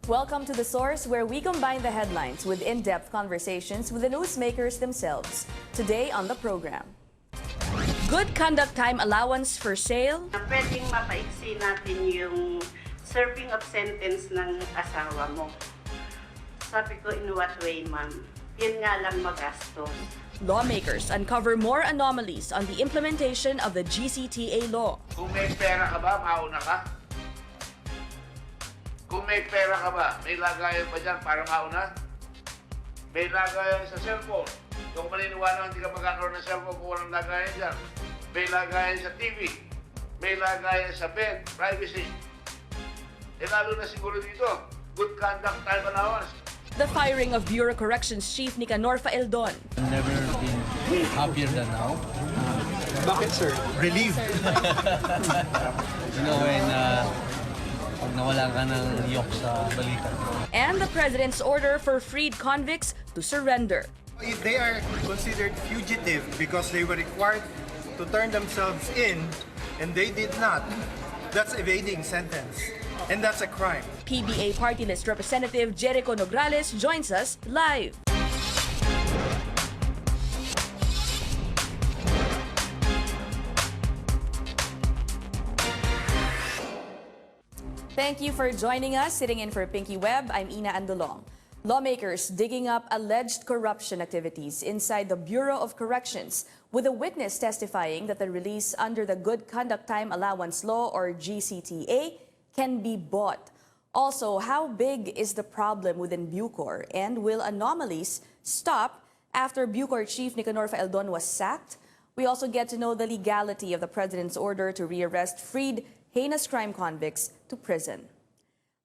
Welcome to The Source, where we combine the headlines with in-depth conversations with the newsmakers themselves. Today on the program, good conduct time allowance for sale. Pwedeng mapaiksi natin yung serving of sentence ng asawa mo. Sabi ko, in what way, ma'am? Yun nga lang magastos. Lawmakers uncover more anomalies on the implementation of the GCTA law. Kung may pera ka ba, mauna ka? Kung may pera ka ba, may lagayan ba dyan para mauna? May lagayan sa cellphone. Kung maniniwala hindi ka magkakaroon ng cellphone kung walang lagayan dyan. May lagayan sa TV. May lagayan sa bed, privacy. E lalo na siguro dito, good conduct time allowance. The firing of Bureau Corrections Chief Nicanor Faeldon. I've never been happier than now. Bakit, sir? Relieved. You know, when pag nawala ka ng yok sa balikat. And the president's order for freed convicts to surrender. They are considered fugitive because they were required to turn themselves in and they did not. That's evading sentence. And that's a crime. PBA Party List Representative Jericho Nograles joins us live. Thank you for joining us. Sitting in for Pinky Webb, I'm Ina Andolong. Lawmakers digging up alleged corruption activities inside the Bureau of Corrections, with a witness testifying that the release under the Good Conduct Time Allowance Law, or GCTA, can be bought. Also, how big is the problem within Bucor, and will anomalies stop after Bucor Chief Nicanor Faeldon was sacked? We also get to know the legality of the president's order to rearrest freed heinous crime convicts to prison.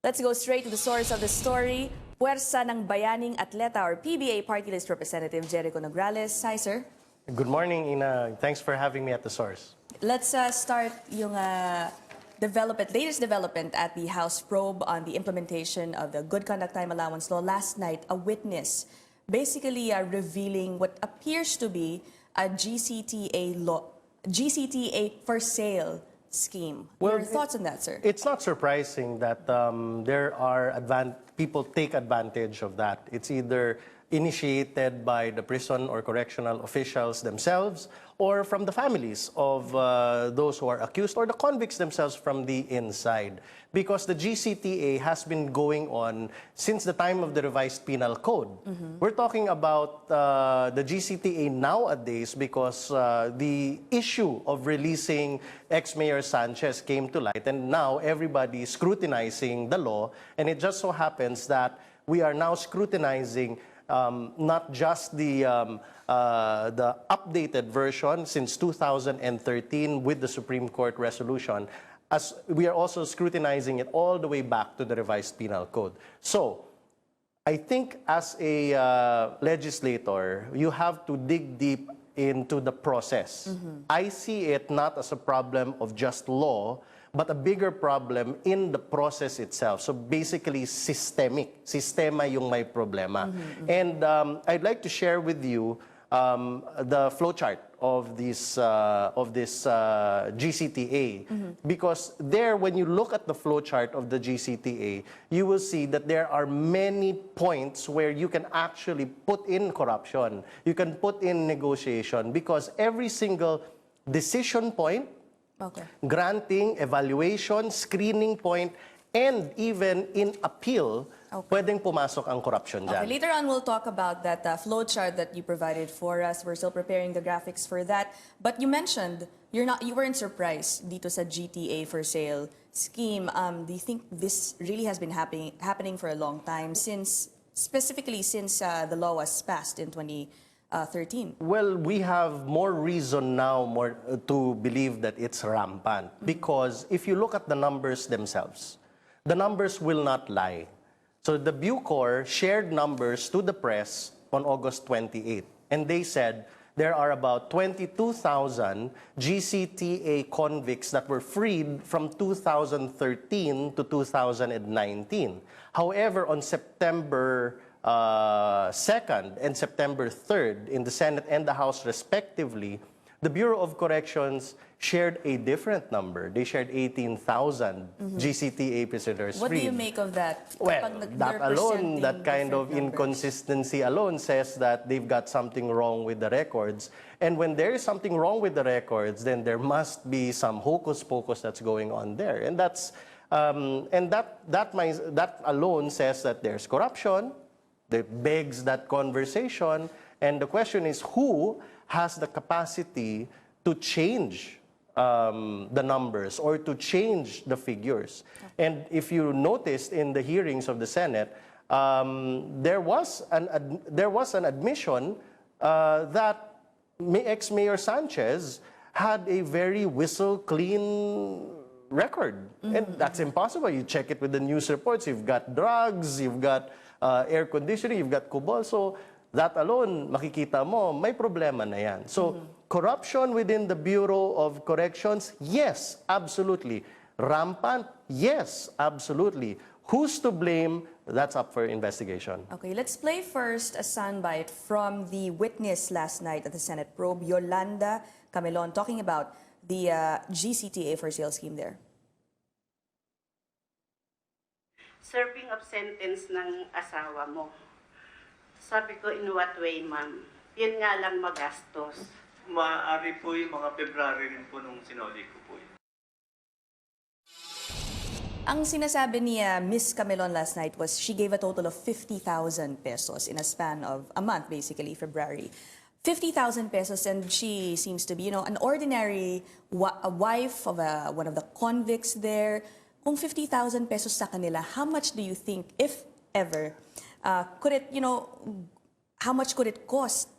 Let's go straight to the source of the story. Puwersa ng Bayaning Atleta, or PBA Party List Representative Jericho Nograles. Hi, sir. Good morning, Ina. Thanks for having me at the source. Let's start yung latest development at the House probe on the implementation of the Good Conduct Time Allowance Law. Last night, a witness basically revealing what appears to be a GCTA for sale scheme. Well, Your thoughts on that, sir? It's not surprising that there are people take advantage of that. It's either initiated by the prison or correctional officials themselves, or from the families of those who are accused, or the convicts themselves from the inside. Because the GCTA has been going on since the time of the revised penal code. We're talking about the GCTA nowadays because the issue of releasing ex-Mayor Sanchez came to light, and now everybody is scrutinizing the law, and it just so happens that we are now scrutinizing not just the updated version since 2013 with the Supreme Court resolution, as we are also scrutinizing it all the way back to the revised penal code. So, I think as a legislator, you have to dig deep into the process. I see it not as a problem of just law, but a bigger problem in the process itself. So basically, systemic. Sistema yung may problema. And I'd like to share with you the flowchart of this GCTA. Because there, when you look at the flowchart of the GCTA, you will see that there are many points where you can actually put in corruption. You can put in negotiation, because every single decision point, granting, evaluation, screening point, and even in appeal, pwedeng pumasok ang corruption dyan. Later on, we'll talk about that flowchart that you provided for us. We're still preparing the graphics for that. But you mentioned you weren't surprised dito sa GTA for sale scheme. Do you think this really has been happening for a long time, specifically since the law was passed in 2013? Well, we have more reason now to believe that it's rampant. Because if you look at the numbers themselves, the numbers will not lie. So the Bucor shared numbers to the press on August 28. And they said there are about 22,000 GCTA convicts that were freed from 2013 to 2019. However, on September 2nd and September 3rd in the Senate and the House respectively, the Bureau of Corrections shared a different number. They shared 18,000 GCTA prisoners What do freed. you make of that? Well, Kapag that they're alone, presenting that kind of different numbers? inconsistency alone says that they've got something wrong with the records. And when there is something wrong with the records, then there must be some hocus pocus that's going on there. And that's that alone says that there's corruption. That begs that conversation. And the question is, who has the capacity to change the numbers or to change the figures? And if you noticed in the hearings of the Senate, there was an admission that ex-Mayor Sanchez had a very whistle-clean record. And that's impossible. You check it with the news reports. You've got drugs, you've got air conditioning, you've got kubol. So that alone, makikita mo, may problema na yan. So corruption within the Bureau of Corrections, yes, absolutely. Rampant, yes, absolutely. Who's to blame? That's up for investigation. Okay, let's play first a soundbite from the witness last night at the Senate probe, Yolanda Camelon, talking about the GCTA for sale scheme there. Serving of sentence ng asawa mo. Sabi ko, in what way, ma'am? Yun nga lang magastos. Maaari po yung mga February rin po nung sinoli ko po yun. Ang sinasabi ni Miss Camelon last night was she gave a total of 50,000 pesos in a span of a month, basically, February. 50,000 pesos, and she seems to be, an ordinary a wife of one of the convicts there. Kung 50,000 pesos sa kanila, how much do you think, if ever, could it, how much could it cost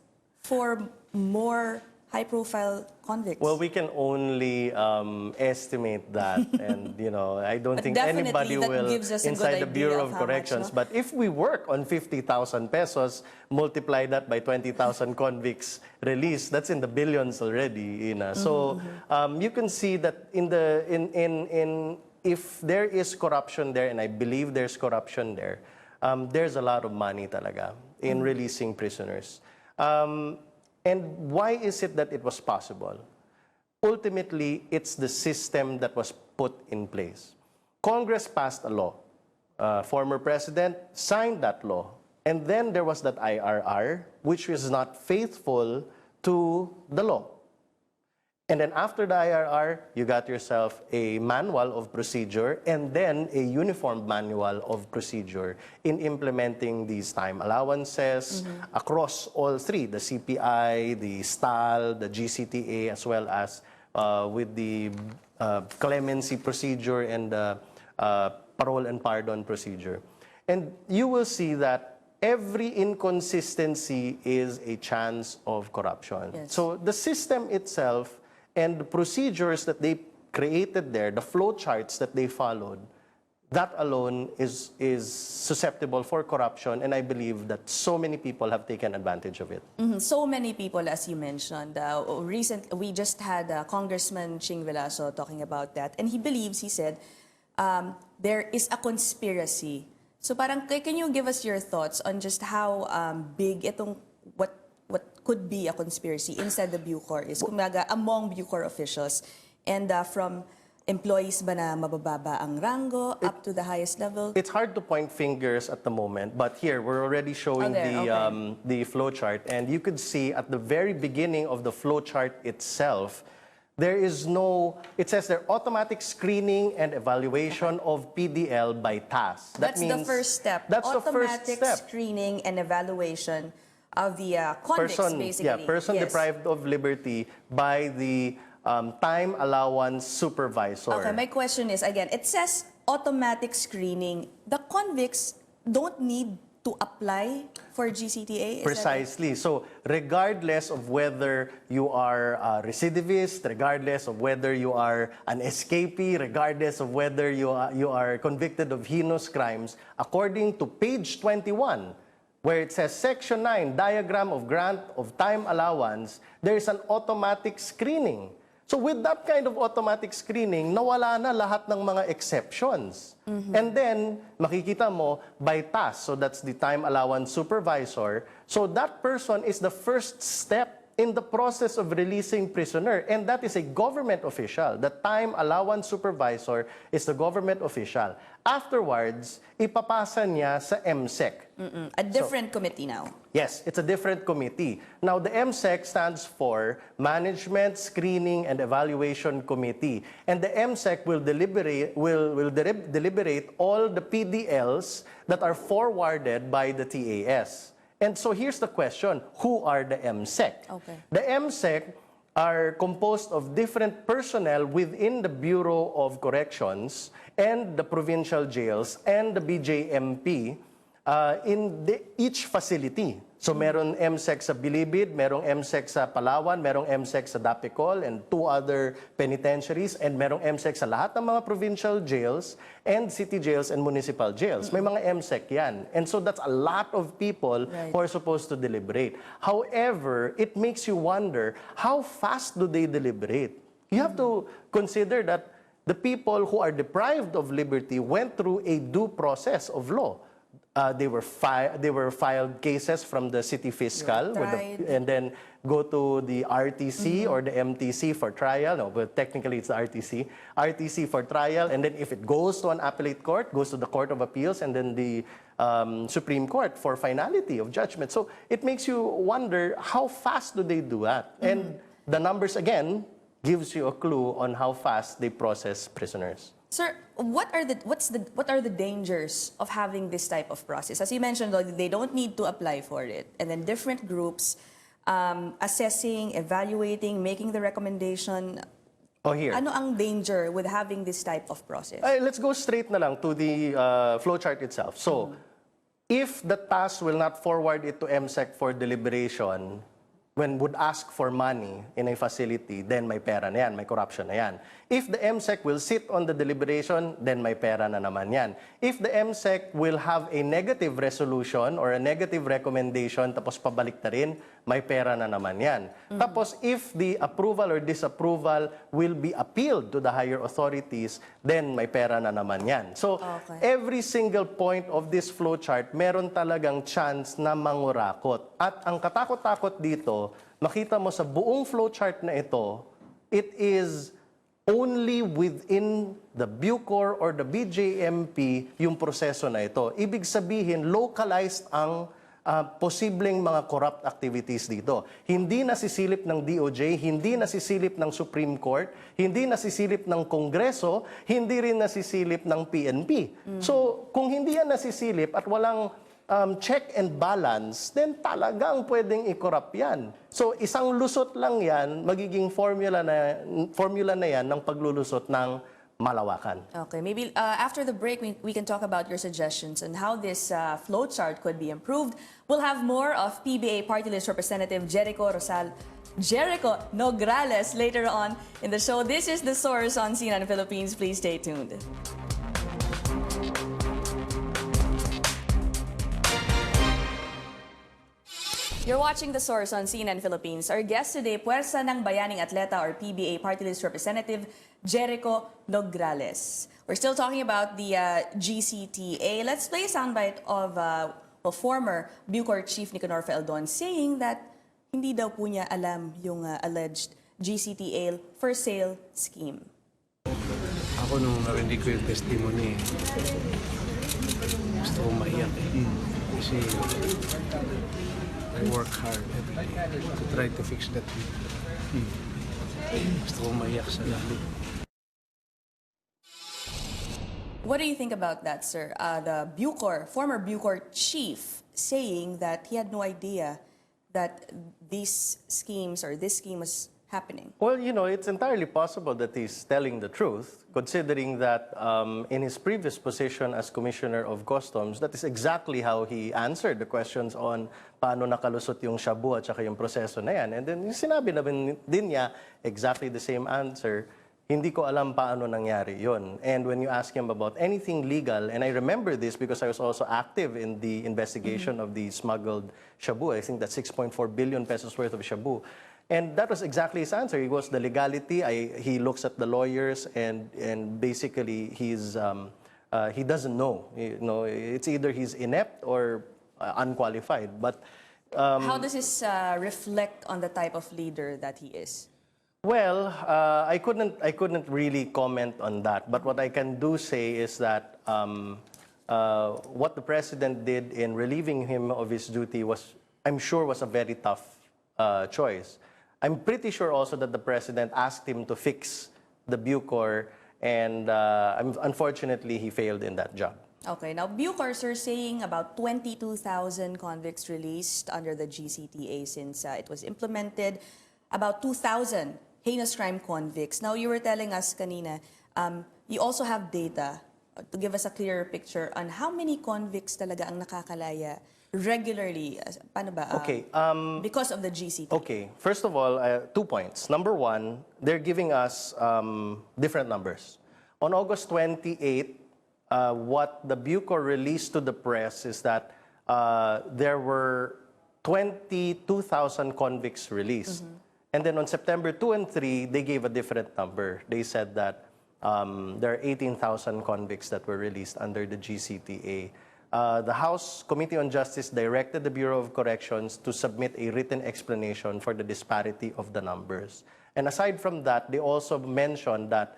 for more high-profile convicts? Well, we can only estimate that, and I don't But think definitely anybody that will gives us a good inside the idea Bureau of of how much, Corrections. no? But if we work on 50,000 pesos, multiply that by 20,000 convicts released, that's in the billions already, Ina. So you can see that if there is corruption there, and I believe there's corruption there, there's a lot of money talaga in releasing prisoners. And why is it that it was possible? Ultimately, it's the system that was put in place. Congress passed a law. Former president signed that law. And then there was that IRR, which was not faithful to the law. And then after the IRR, you got yourself a manual of procedure and then a uniform manual of procedure in implementing these time allowances across all three, the CPI, the STAL, the GCTA, as well as with the clemency procedure and the parole and pardon procedure. And you will see that every inconsistency is a chance of corruption. Yes. So the system itself and the procedures that they created there, the flow charts that they followed, that alone is susceptible for corruption, and I believe that so many people have taken advantage of it. So many people, as you mentioned. We just had Congressman Ching Velasco talking about that, and he said, there is a conspiracy. So parang, can you give us your thoughts on just how big itong, what could be a conspiracy inside the Bucor is, kumbaga, among Bucor officials, and from employees ba na mabababa ang rango up to the highest level? It's hard to point fingers at the moment, but here we're already showing the flow chart, and you could see at the very beginning of the flow chart itself, there is it says there automatic screening and evaluation of PDL by task. That's the first step. That's the first automatic step. screening and evaluation of the convicts, basically. Person Yes. deprived of liberty by the time allowance supervisor. Okay, my question is, again, it says automatic screening. The convicts don't need to apply for GCTA? Precisely. So regardless of whether you are a recidivist, regardless of whether you are an escapee, regardless of whether you are convicted of heinous crimes, according to page 21, where it says Section 9, diagram of grant of time allowance, there is an automatic screening. So with that kind of automatic screening, nawala na lahat ng mga exceptions. And then, makikita mo, by task, so that's the time allowance supervisor, so that person is the first step in the process of releasing prisoner. And that is a government official. The time allowance supervisor is the government official. Afterwards, ipapasa niya sa MSEC. A different committee now. Yes, it's a different committee. Now, the MSEC stands for Management, Screening, and Evaluation Committee. And the MSEC will deliberate all the PDLs that are forwarded by the TAS. And so here's the question, who are the MSEC? Okay. The MSEC are composed of different personnel within the Bureau of Corrections and the provincial jails and the BJMP in each facility. So meron MSEC sa Bilibid, merong MSEC sa Palawan, merong MSEC sa Dapicol and 2 other penitentiaries, and merong MSEC sa lahat ng mga provincial jails and city jails and municipal jails. May mga MSEC yan. And so that's a lot of people who are supposed to deliberate. However, it makes you wonder, how fast do they deliberate? You have to consider that the people who are deprived of liberty went through a due process of law. They were filed cases from the city fiscal, and then go to the RTC or the MTC for trial. No, but technically it's the RTC. RTC for trial, and then if it goes to an appellate court, goes to the Court of Appeals, and then the Supreme Court for finality of judgment. So it makes you wonder, how fast do they do that? And the numbers again gives you a clue on how fast they process prisoners. Sir, what are the dangers of having this type of process? As you mentioned, they don't need to apply for it, and then different groups assessing, evaluating, making the recommendation. Here. Ano ang danger with having this type of process? Let's go straight na lang to the flowchart itself. So, if the task will not forward it to MSEC for deliberation, when would ask for money in a facility, then may pera na yan, may corruption na yan. If the MSEC will sit on the deliberation, then may pera na naman yan. If the MSEC will have a negative resolution or a negative recommendation, tapos pabalik na rin, may pera na naman yan. Tapos if the approval or disapproval will be appealed to the higher authorities, then may pera na naman yan. So, every single point of this flowchart, meron talagang chance na mangurakot. At ang katakot-takot dito, makita mo sa buong flowchart na ito, it is only within the Bucor or the BJMP yung proseso na ito. Ibig sabihin, localized ang posibleng mga corrupt activities dito. Hindi nasisilip ng DOJ, hindi nasisilip ng Supreme Court, hindi nasisilip ng Kongreso, hindi rin nasisilip ng PNP. So, kung hindi yan nasisilip at walang check and balance, then talagang pwedeng i-corrupt yan. So, isang lusot lang yan, magiging formula na yan ng paglulusot ng malawakan. Okay, maybe after the break, we can talk about your suggestions on how this flowchart could be improved. We'll have more of PBA Party List Representative Jericho Nograles later on in the show. This is The Source on CNN Philippines. Please stay tuned. You're watching The Source on CNN Philippines. Our guest today, Puwersa ng Bayaning Atleta or PBA Party List Representative Jericho Nograles. We're still talking about the GCTA. Let's play a soundbite of former Bucor Chief Nicanor Faeldon saying that hindi daw po niya alam yung alleged GCTA for sale scheme. Ako nung narinig ko yung testimony, gusto kong maiyak eh. Kasi I work hard every day to try to fix that thing. Gusto kong maiyak sa lalo. What do you think about that, sir? The former Bucor Chief saying that he had no idea that these schemes or this scheme was happening. Well, you know, it's entirely possible that he's telling the truth, considering that in his previous position as Commissioner of Customs, that is exactly how he answered the questions on paano nakalusot yung shabu at saka yung proseso na yan. And then sinabi naman din niya exactly the same answer. Hindi ko alam paano nangyari yon. And when you ask him about anything legal, and I remember this because I was also active in the investigation of the smuggled shabu. I think that's 6.4 billion pesos worth of shabu. And that was exactly his answer. He was the legality. He looks at the lawyers and basically he doesn't know. You know, it's either he's inept or unqualified. But How does this reflect on the type of leader that he is? Well, I couldn't really comment on that. But what I can do say is that what the president did in relieving him of his duty was, I'm sure, was a very tough choice. I'm pretty sure also that the president asked him to fix the Bucor, and unfortunately, he failed in that job. Okay, now Bucor, sir, saying about 22,000 convicts released under the GCTA since it was implemented, about 2,000 heinous crime convicts. Now, you were telling us kanina, you also have data to give us a clearer picture on how many convicts talaga ang nakakalaya regularly. Paano ba? Okay. Because of the GCTA. Okay. First of all, 2 points. Number one, they're giving us different numbers. On August 28, what the Bucor released to the press is that there were 22,000 convicts released. And then on September 2 and 3, they gave a different number. They said that there are 18,000 convicts that were released under the GCTA. The House Committee on Justice directed the Bureau of Corrections to submit a written explanation for the disparity of the numbers. And aside from that, they also mentioned that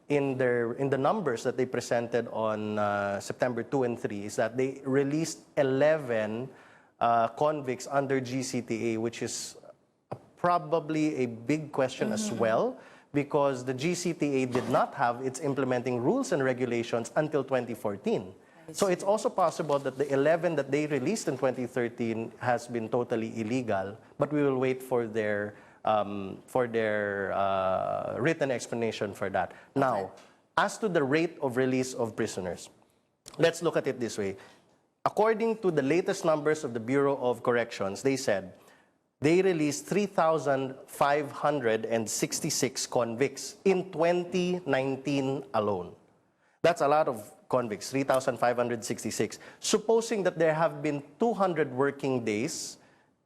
in the numbers that they presented on September 2 and 3 is that they released 11 convicts under GCTA, which is probably a big question as well, because the GCTA did not have its implementing rules and regulations until 2014. So it's also possible that the 11 that they released in 2013 has been totally illegal, but we will wait for their written explanation for that. Now, as to the rate of release of prisoners, let's look at it this way. According to the latest numbers of the Bureau of Corrections, they said they released 3,566 convicts in 2019 alone. That's a lot of convicts, 3,566. Supposing that there have been 200 working days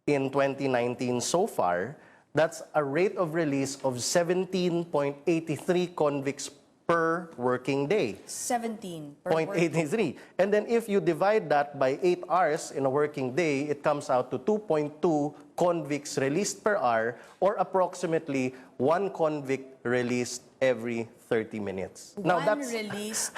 in 2019 so far, that's a rate of release of 17.83 convicts per working day. 17.83. And then if you divide that by 8 hours in a working day, it comes out to 2.2 convicts released per hour, or approximately 1 convict released every 30 minutes. Now that's released.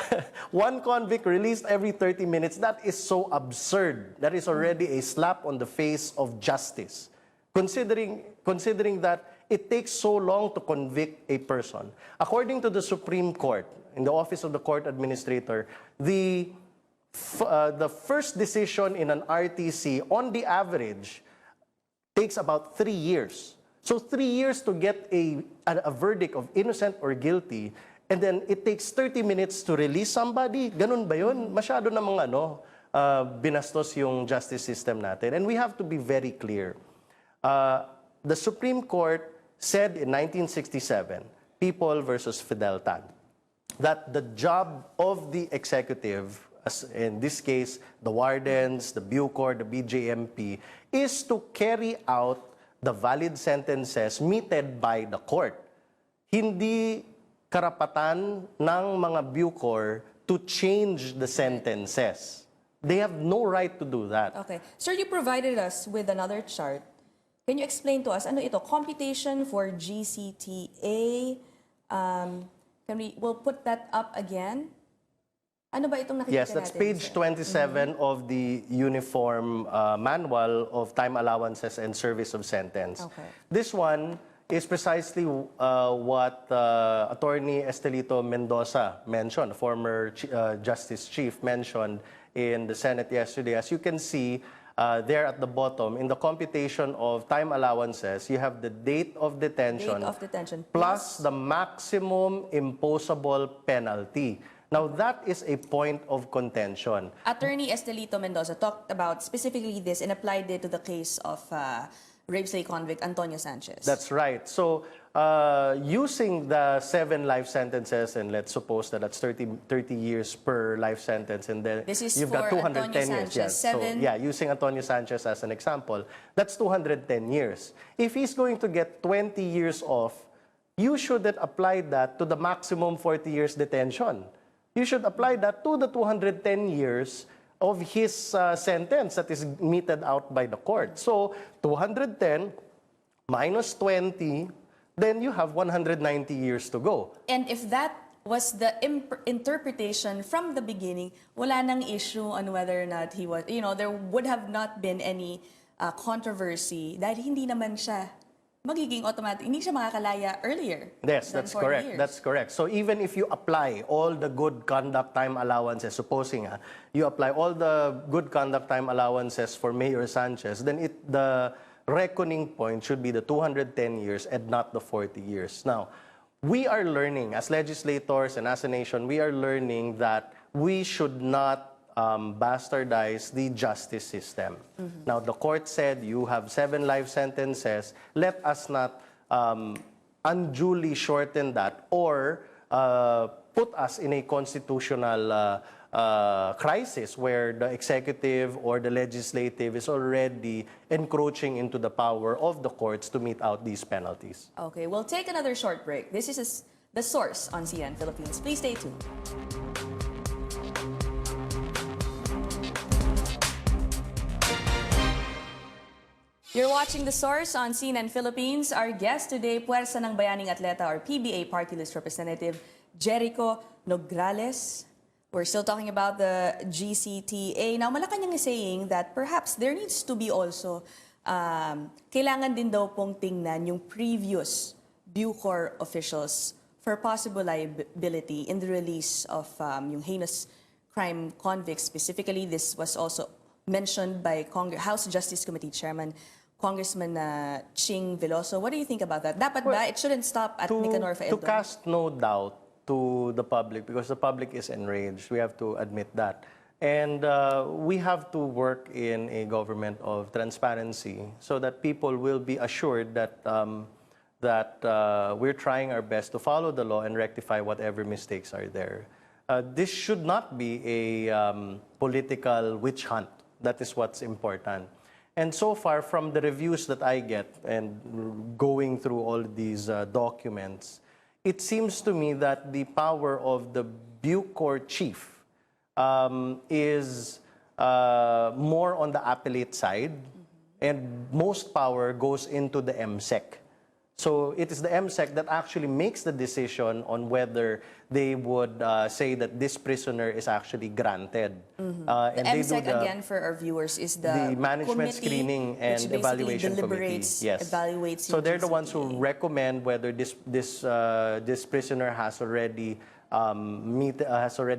1 convict released every 30 minutes. That is so absurd. That is already a slap on the face of justice. Considering that it takes so long to convict a person. According to the Supreme Court, in the Office of the Court Administrator, the first decision in an RTC, on the average, takes about 3 years. So 3 years to get a verdict of innocent or guilty, and then it takes 30 minutes to release somebody. Ganun ba yun? Masyado namang binastos yung justice system natin. And we have to be very clear. The Supreme Court said in 1967, People versus Fideltan, that the job of the executive, as in this case, the wardens, the Bucor, the BJMP, is to carry out the valid sentences meted by the court. Hindi karapatan ng mga Bucor to change the sentences. They have no right to do that. Okay. Sir, you provided us with another chart. Can you explain to us, ano ito? Computation for GCTA. We'll put that up again. Ano ba itong nakikita Yes, that's natin, page sir? 27 of the Uniform Manual of Time Allowances and Service of Sentence. Okay. This one is precisely what Attorney Estelito Mendoza mentioned, former Justice Chief mentioned in the Senate yesterday. As you can see, there at the bottom, in the computation of time allowances, you have the date of detention, plus the maximum imposable penalty. Now, that is a point of contention. Attorney Estelito Mendoza talked about specifically this and applied it to the case of rape slave convict Antonio Sanchez. That's right. So, using the 7 life sentences, and let's suppose that that's 30 years per life sentence, and then this is you've got for 210 Antonio years. Sanchez, So, yeah, using Antonio Sanchez as an example, that's 210 years. If he's going to get 20 years off, you shouldn't apply that to the maximum 40 years detention. You should apply that to the 210 years of his sentence that is meted out by the court. So 210 minus 20, then you have 190 years to go. And if that was the interpretation from the beginning, wala nang issue on whether or not he was, there would have not been any controversy dahil hindi naman siya magiging automatic, hindi siya makakalaya earlier. Yes, than that's 40 correct. years. That's correct. So even if you apply all the good conduct time allowances, supposing you apply all the good conduct time allowances for Mayor Sanchez, then the reckoning point should be the 210 years and not the 40 years. Now, we are learning, as legislators and as a nation, we are learning that we should not bastardize the justice system. Now, the court said you have 7 life sentences. Let us not unduly shorten that or put us in a constitutional crisis where the executive or the legislative is already encroaching into the power of the courts to mete out these penalties. Okay, we'll take another short break. This is The Source on CNN Philippines. Please stay tuned. You're watching The Source on CNN Philippines. Our guest today, Puwersa ng Bayaning Atleta or PBA Party List Representative Jericho Nograles. We're still talking about the GCTA. Now, Malacanang is saying that perhaps there needs to be also, kailangan din daw pong tingnan yung previous Bucor officials for possible liability in the release of yung heinous crime convicts. Specifically, this was also mentioned by House Justice Committee Chairman Congressman Ching Veloso. What do you think about that? Dapat ba it shouldn't stop at Nicanor Faeldon? To cast no doubt to the public, because the public is enraged, we have to admit that. And we have to work in a government of transparency so that people will be assured that we're trying our best to follow the law and rectify whatever mistakes are there. This should not be a political witch hunt. That is what's important. And so far, from the reviews that I get and going through all these documents, it seems to me that the power of the Bucor Chief is more on the appellate side, and most power goes into the MSEC. So it is the MSEC that actually makes the decision on whether they would say that this prisoner is actually granted. And The they MSEC, do again, for our viewers, is the Management committee Screening and which basically Evaluation Committee. deliberates, Yes. evaluates So yung they're the ones who GCTA. recommend whether this prisoner has already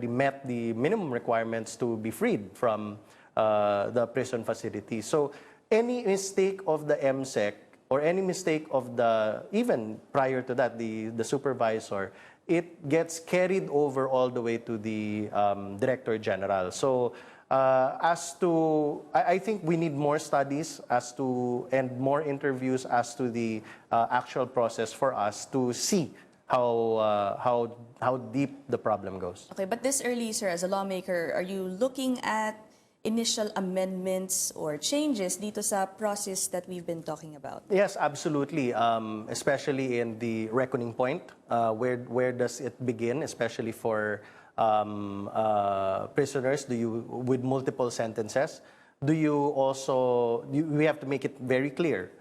met the minimum requirements to be freed from the prison facility. So any mistake of the MSEC or any mistake of even prior to that, the supervisor, it gets carried over all the way to the Director General. So I think we need more studies and more interviews as to the actual process for us to see how deep the problem goes. Okay, but this early, sir, as a lawmaker, are you looking at initial amendments or changes dito sa process that we've been talking about? Yes, absolutely. Especially in the reckoning point, where does it begin? Especially for prisoners, with multiple sentences? We have to make it very clear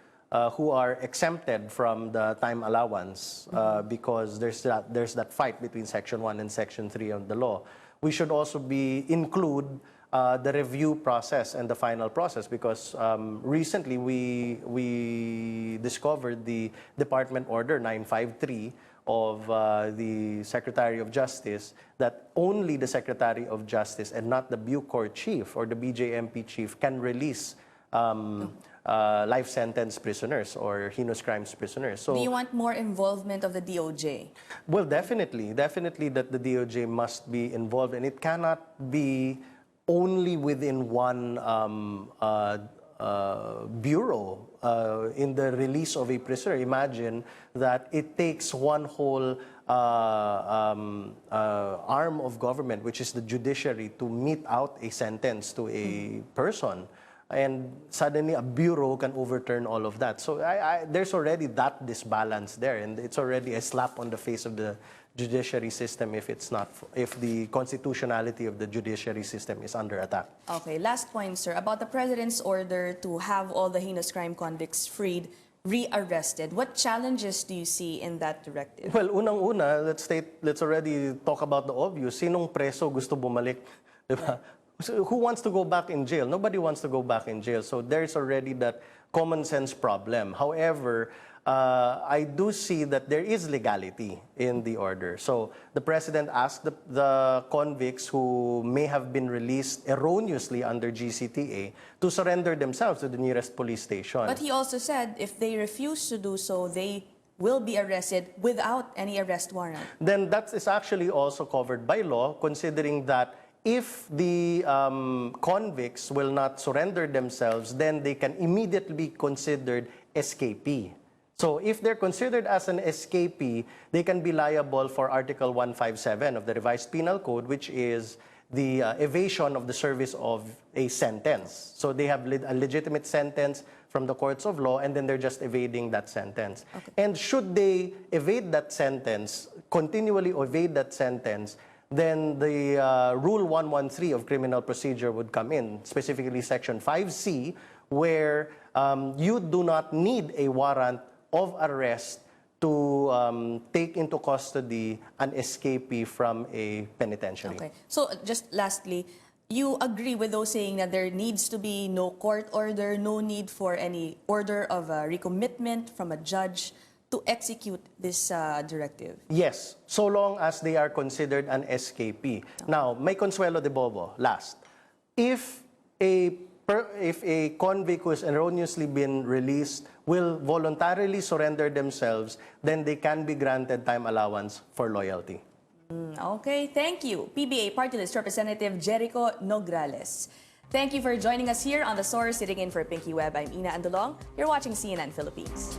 who are exempted from the time allowance because there's that fight between Section 1 and Section 3 of the law. We should also include the review process and the final process, because recently we discovered the Department Order 953 of the Secretary of Justice, that only the Secretary of Justice and not the Bucor Chief or the BJMP Chief can release life sentence prisoners or heinous crimes prisoners. So, Do you want more involvement of the DOJ? well, definitely that the DOJ must be involved, and it cannot be only within one bureau in the release of a prisoner. Imagine that it takes one whole arm of government, which is the judiciary, to mete out a sentence to a person. and suddenly a bureau can overturn all of that. So there's already that disbalance there, and it's already a slap on the face of the judiciary system if the constitutionality of the judiciary system is under attack. Okay, last point, sir, about the president's order to have all the heinous crime convicts freed, rearrested. What challenges do you see in that directive? Well, unang-una, let's already talk about the obvious. Sinong preso gusto bumalik? Diba? So who wants to go back in jail? Nobody wants to go back in jail. So there's already that common sense problem. However, I do see that there is legality in the order. So the president asked the convicts who may have been released erroneously under GCTA to surrender themselves to the nearest police station. But he also said if they refuse to do so, they will be arrested without any arrest warrant. Then that is actually also covered by law, considering that if the convicts will not surrender themselves, then they can immediately be considered escapee. So if they're considered as an escapee, they can be liable for Article 157 of the Revised Penal Code, which is the evasion of the service of a sentence. So they have a legitimate sentence from the courts of law, and then they're just evading that sentence. Okay. And should they evade that sentence, continually evade that sentence, then the Rule 113 of criminal procedure would come in, specifically Section 5C, where you do not need a warrant of arrest to take into custody an escapee from a penitentiary. Okay. So just lastly, you agree with those saying that there needs to be no court order, no need for any order of recommitment from a judge to execute this directive? Yes, so long as they are considered an escapee. Now, may consuelo de bobo, last. If a convict who has erroneously been released will voluntarily surrender themselves, then they can be granted time allowance for loyalty. Okay, thank you. PBA Party List Representative Jericho Nograles. Thank you for joining us here on The Source, sitting in for Pinky Web. I'm Ina Andolong. You're watching CNN Philippines.